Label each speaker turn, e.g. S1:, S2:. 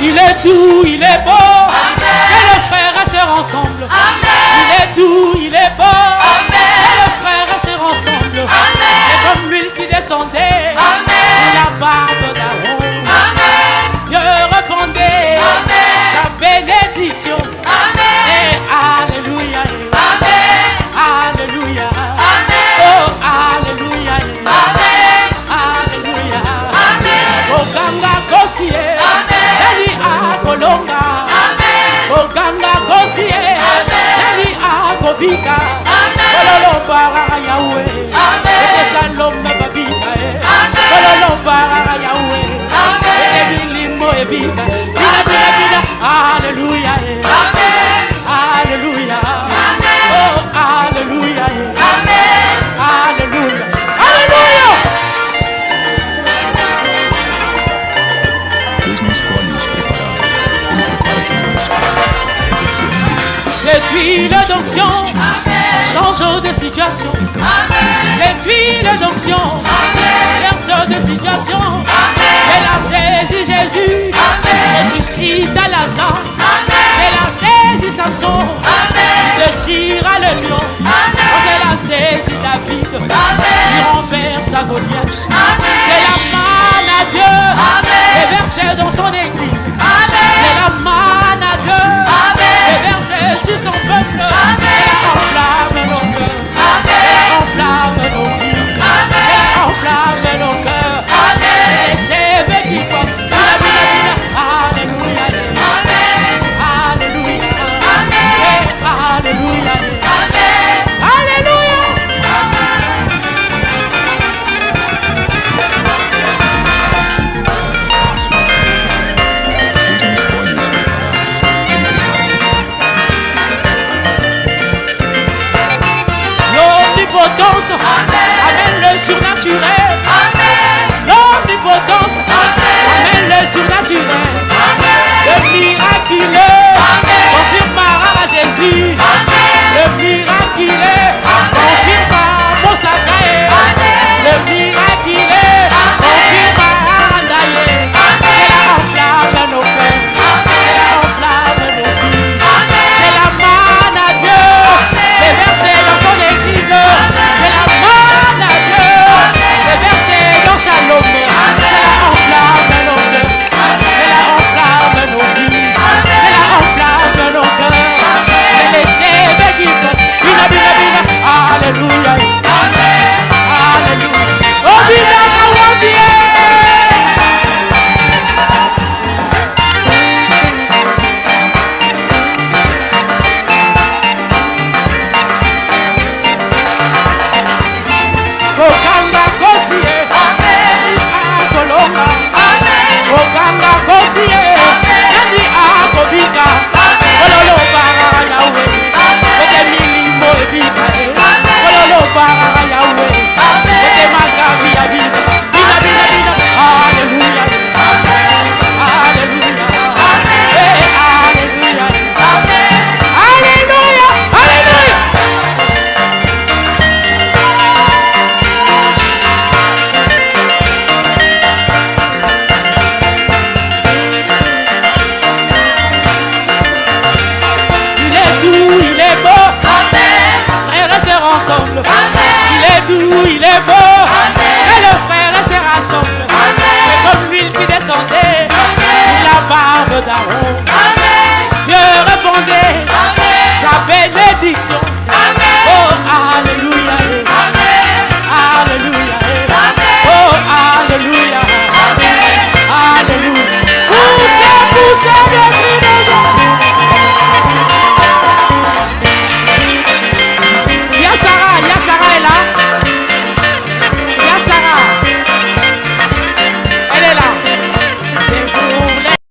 S1: Il est doux, il est beau. Et le frère et sœur ensemble. Il est doux, il est beau. Et le frère et sœur ensemble. Et comme l'huile qui descendait sur la barbe d'Aaron. Dieu répondait sa bénédiction. Et alléluia. Alléluia. Oh alléluia. Alléluia. Oganga kosie. Dali akolonga. Oganga kosie. Dali akobika. Kololo bara Yahweh. Shalom babika. Kololo bara Yahweh. Ebilimo ebika. Bina bina bina. Alléluia. Alléluia. Oh alléluia. Alléluia. Alléluia.
S2: Deus não escolhe os preparados, Ele prepara quem busca.
S1: Cette huile d'onction change de situation. Cette huile d'onction verse de situation. Elle a saisi Jésus, ressuscite à Lazare. Elle a saisi Samson, déchira le lion. Elle a saisi David, il renverse sa Goliath. C'est la manne à Dieu, déversée dans son église. C'est la manne à Dieu, déversée sur son peuple. Elle enflamme nos cœurs, elle enflamme nos vies, elle enflamme nos cœurs. Et c'est qui porte. Alléluia, alléluia, alléluia, alléluia.
S2: Deus não escolhe os preparados, Ele prepara.
S1: L'omnipotence amène le surnaturel. L'omnipotence amène le surnaturel. Le miraculeux confirmera Jésus. Le miraculeux confirmera Mosakae. Le miraculeux confirmera Andaye. Elle enflamme nos cœurs. Elle enflamme nos vies. C'est la manne à Dieu déversée dans son église. C'est la manne à Dieu déversée dans Shalom. Elle enflamme nos cœurs. Elle enflamme nos vies. Elle enflamme nos cœurs. Elle est chez Béguipe. Bina bina bina. Alléluia. Alléluia. Oh bina kawabie. Oganga kosie. Akolonga. Oganga kosie. Nani akobika. Kololo bara Yahweh. Ote milimo ebika. Kololo bara Yahweh. Ote magabi abika. Bina bina bina. Alléluia. Alléluia. Alléluia. Alléluia. Alléluia. Il est doux, il est beau. Frères et sœurs ensemble. Il est doux, il est beau. Et le frère et sœurs ensemble. C'est comme l'huile qui descendait sur la barbe d'Aaron. Dieu répondait sa bénédiction.